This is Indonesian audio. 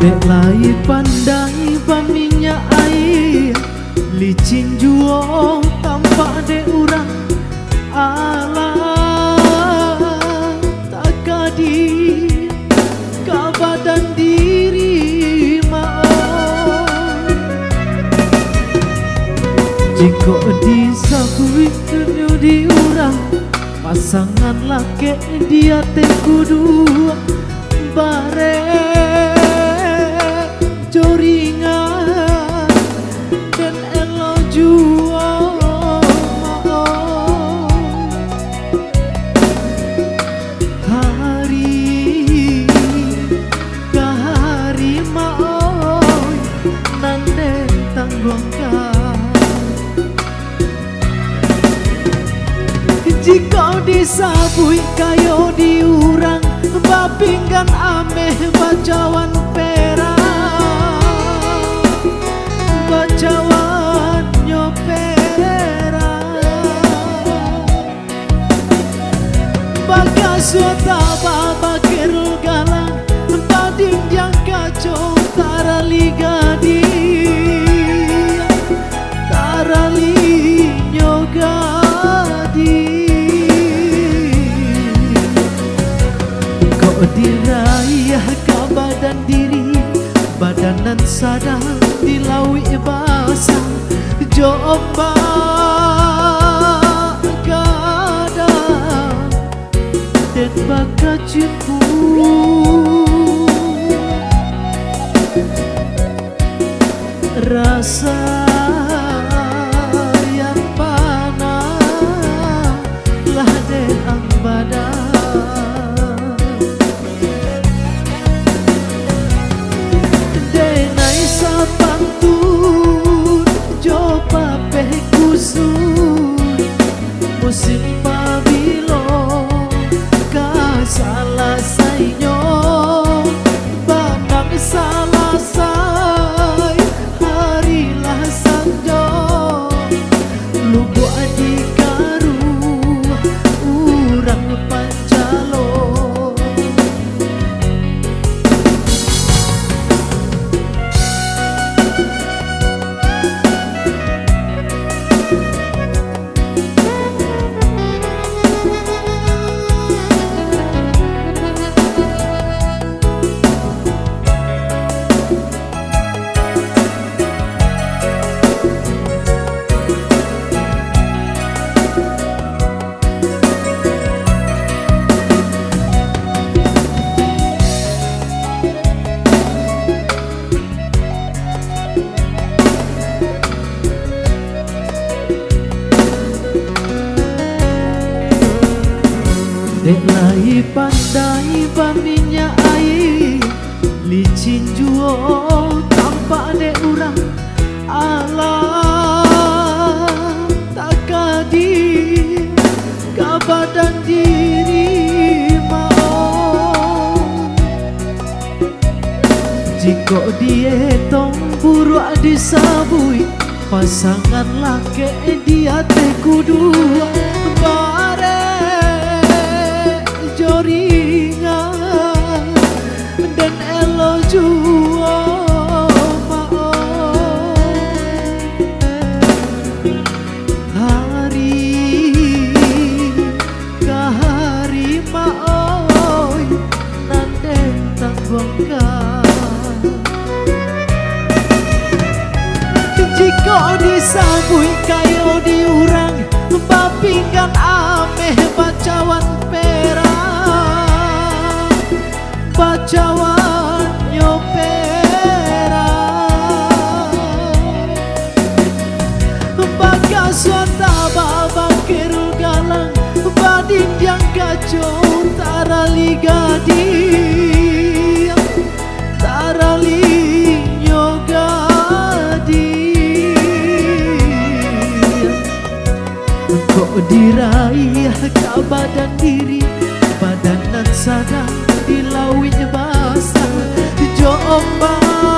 Dek lai pandai paminyak air licin juo tampak dek urang alah tak kadi ka badan diri mau jika disabui kenyu diurang pasangan laki dia teh kudu bareng joringan dan elo juo mau hari ke hari mau nanden tanggungkan jika disabui kayo diurang bapinggan ameh bacawan perak bacawan nyopera bagaswata babakir galang bading yang kacau tarali gadi tarali nyogadi kok diraya ka badan diri badanan sadar dilawi basah jombang gadang dan baka cipu rasa yang panah lah deang badan denai sapantun jo papeh kusun musim pabilo ka salah sainyo banang salah say harilah sanjo lubu adikaru urang pancalo dek lai pandai paminyak air licin juo tampak dek urang alah tak kadi ka badan diri mau jika dietong buruk disabui pasangan laki dia teh kudu joringan dan elo juo mau hari ke hari mau nanden tanggungkan jika disabui kayo diurang bapinggan ameh bacawan perak bacawan nyopera bagaswata babakir galang bading yang kacau tarali gadi tarali nyogadi kok diraih ka badan diri badanan sadar dilawi basah jombang